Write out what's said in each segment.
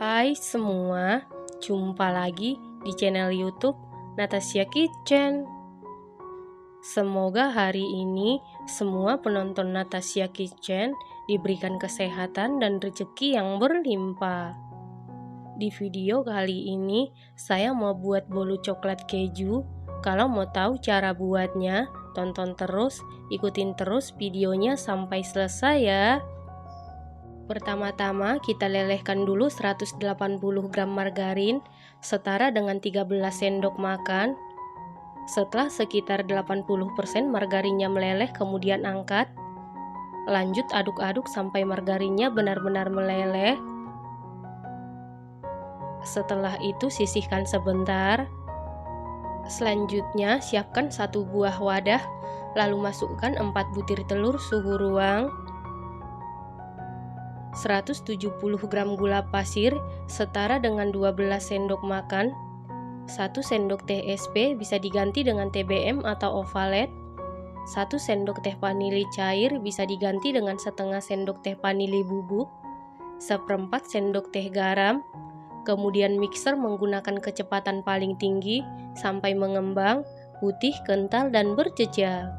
Hai semua, jumpa lagi di channel YouTube Natasha Kitchen. Semoga hari ini semua penonton Natasha Kitchen diberikan kesehatan dan rezeki yang berlimpah. Di video kali ini saya mau buat bolu coklat keju. Kalau mau tahu cara buatnya, tonton terus, ikutin terus videonya sampai selesai ya. Pertama-tama kita lelehkan dulu 180 gram margarin setara dengan 13 sendok makan. Setelah sekitar 80% margarinnya meleleh, kemudian angkat. Lanjut aduk-aduk sampai margarinnya benar-benar meleleh. Setelah itu sisihkan sebentar. Selanjutnya siapkan satu buah wadah, lalu masukkan 4 butir telur suhu ruang, 170 gram gula pasir setara dengan 12 sendok makan, 1 sendok teh SP bisa diganti dengan TBM atau ovalet, 1 sendok teh vanili cair bisa diganti dengan setengah sendok teh vanili bubuk, 1/4 sendok teh garam, kemudian mixer menggunakan kecepatan paling tinggi sampai mengembang, putih, kental, dan berjejak.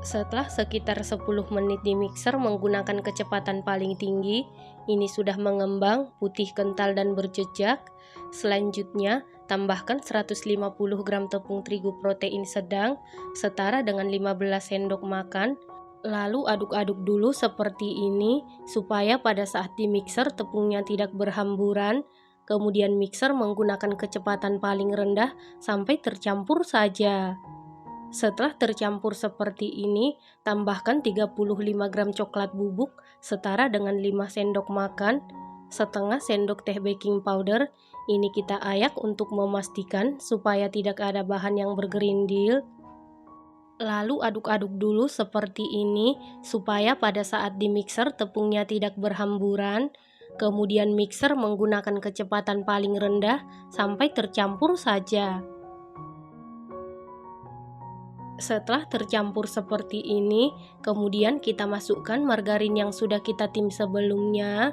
Setelah sekitar 10 menit di mixer menggunakan kecepatan paling tinggi, ini sudah mengembang, putih, kental, dan berjejak. Selanjutnya, tambahkan 150 gram tepung terigu protein sedang, setara dengan 15 sendok makan. Lalu aduk-aduk dulu seperti ini, supaya pada saat di mixer tepungnya tidak berhamburan. Kemudian mixer menggunakan kecepatan paling rendah sampai tercampur saja. Setelah tercampur seperti ini, tambahkan 35 gram coklat bubuk setara dengan 5 sendok makan, setengah sendok teh baking powder. Ini kita ayak untuk memastikan supaya tidak ada bahan yang bergerindil. Lalu aduk-aduk dulu seperti ini supaya pada saat di mixer tepungnya tidak berhamburan. Kemudian mixer menggunakan kecepatan paling rendah sampai tercampur saja. Setelah tercampur seperti ini, kemudian kita masukkan margarin yang sudah kita tim sebelumnya.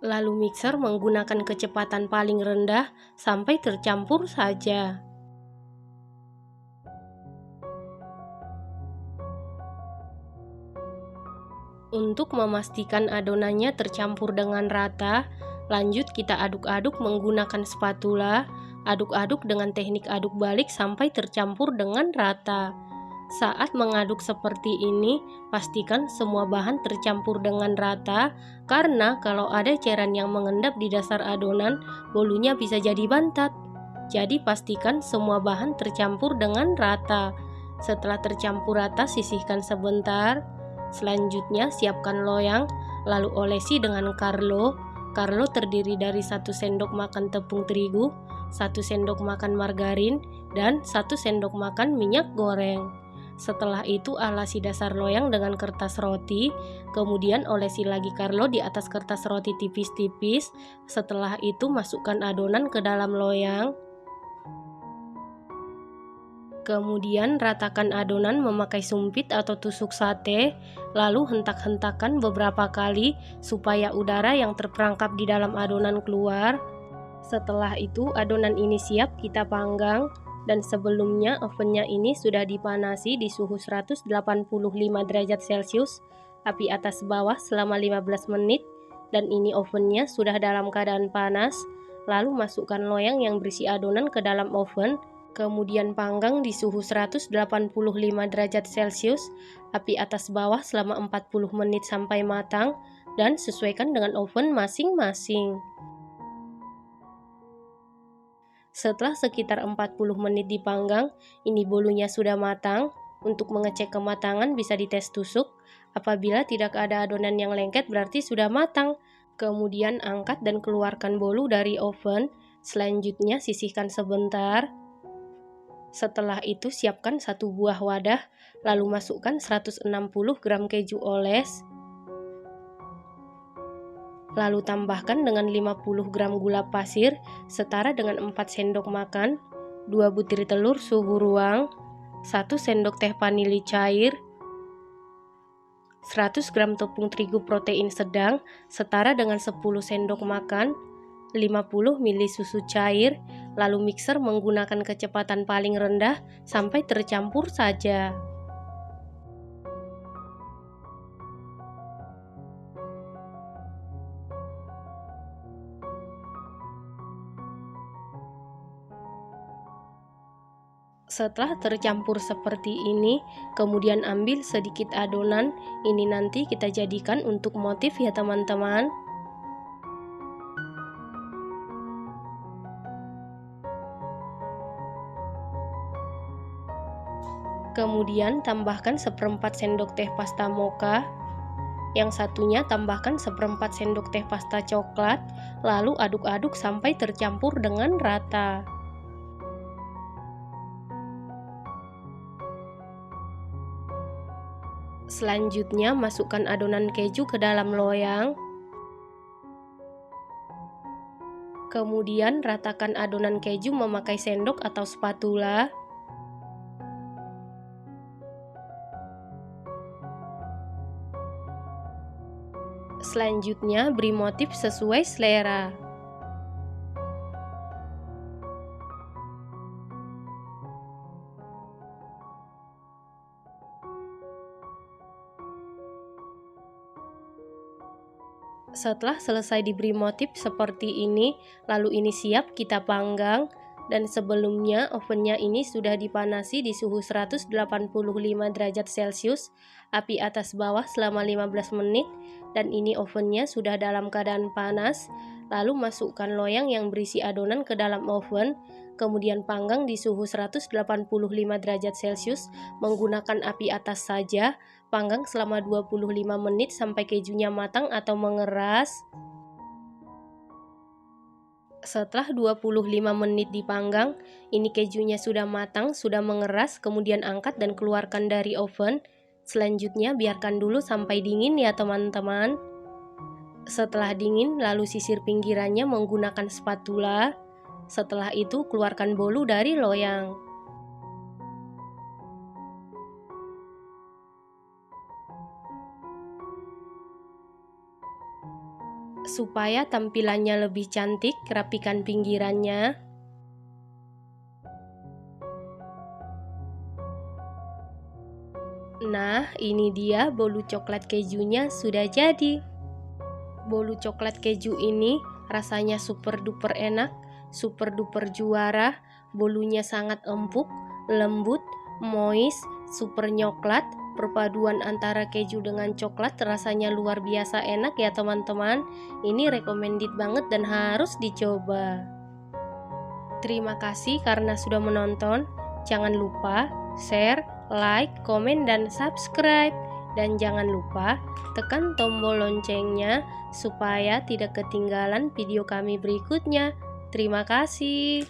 Lalu mixer menggunakan kecepatan paling rendah sampai tercampur saja. Untuk memastikan adonannya tercampur dengan rata, lanjut kita aduk-aduk menggunakan spatula. Aduk-aduk dengan teknik aduk balik sampai tercampur dengan rata. Saat mengaduk seperti ini, pastikan semua bahan tercampur dengan rata, karena kalau ada cairan yang mengendap di dasar adonan, bolunya bisa jadi bantat. Jadi pastikan semua bahan tercampur dengan rata. Setelah tercampur rata, sisihkan sebentar. Selanjutnya siapkan loyang, lalu olesi dengan Carlo. Carlo terdiri dari 1 sendok makan tepung terigu, 1 sendok makan margarin, dan 1 sendok makan minyak goreng. Setelah itu alasi dasar loyang dengan kertas roti, kemudian olesi lagi Carlo di atas kertas roti tipis-tipis. Setelah itu masukkan adonan ke dalam loyang. Kemudian ratakan adonan memakai sumpit atau tusuk sate, lalu hentak-hentakan beberapa kali supaya udara yang terperangkap di dalam adonan keluar. Setelah itu adonan ini siap kita panggang, dan sebelumnya ovennya ini sudah dipanasi di suhu 185 derajat Celcius, api atas bawah selama 15 menit, dan ini ovennya sudah dalam keadaan panas. Lalu masukkan loyang yang berisi adonan ke dalam oven. Kemudian panggang di suhu 185 derajat Celcius, api atas bawah selama 40 menit sampai matang, dan sesuaikan dengan oven masing-masing. Setelah sekitar 40 menit dipanggang, ini bolunya sudah matang. Untuk mengecek kematangan bisa dites tusuk. Apabila tidak ada adonan yang lengket berarti sudah matang. Kemudian angkat dan keluarkan bolu dari oven. Selanjutnya sisihkan sebentar. Setelah itu siapkan satu buah wadah, lalu masukkan 160 gram keju oles. Lalu tambahkan dengan 50 gram gula pasir setara dengan 4 sendok makan. 2 butir telur suhu ruang, 1 sendok teh vanili cair, 100 gram tepung terigu protein sedang setara dengan 10 sendok makan, 50 ml susu cair, lalu mixer menggunakan kecepatan paling rendah sampai tercampur saja. Setelah tercampur seperti ini, kemudian ambil sedikit adonan, ini nanti kita jadikan untuk motif ya teman-teman. Kemudian tambahkan seperempat sendok teh pasta mocha, yang satunya tambahkan seperempat sendok teh pasta coklat, lalu aduk-aduk sampai tercampur dengan rata. Selanjutnya masukkan adonan keju ke dalam loyang. Kemudian ratakan adonan keju memakai sendok atau spatula. Selanjutnya beri motif sesuai selera. Setelah selesai diberi motif seperti ini, lalu ini siap kita panggang. Dan sebelumnya ovennya ini sudah dipanasi di suhu 185 derajat Celcius, api atas bawah selama 15 menit. Dan ini ovennya sudah dalam keadaan panas. Lalu masukkan loyang yang berisi adonan ke dalam oven, kemudian panggang di suhu 185 derajat Celcius menggunakan api atas saja. Panggang selama 25 menit sampai kejunya matang atau mengeras. Setelah 25 menit dipanggang, ini kejunya sudah matang, sudah mengeras, kemudian angkat dan keluarkan dari oven. Selanjutnya biarkan dulu sampai dingin ya teman-teman. Setelah dingin, lalu sisir pinggirannya menggunakan spatula. Setelah itu keluarkan bolu dari loyang. Supaya tampilannya lebih cantik, rapikan pinggirannya. Nah, ini dia bolu coklat kejunya sudah jadi. Bolu coklat keju ini rasanya super duper enak, super duper juara. Bolunya sangat empuk, lembut, moist, super nyoklat. Perpaduan antara keju dengan coklat rasanya luar biasa enak ya teman-teman. Ini recommended banget dan harus dicoba. Terima kasih karena sudah menonton. Jangan lupa share, like, komen, dan subscribe. Dan jangan lupa tekan tombol loncengnya supaya tidak ketinggalan video kami berikutnya. Terima kasih.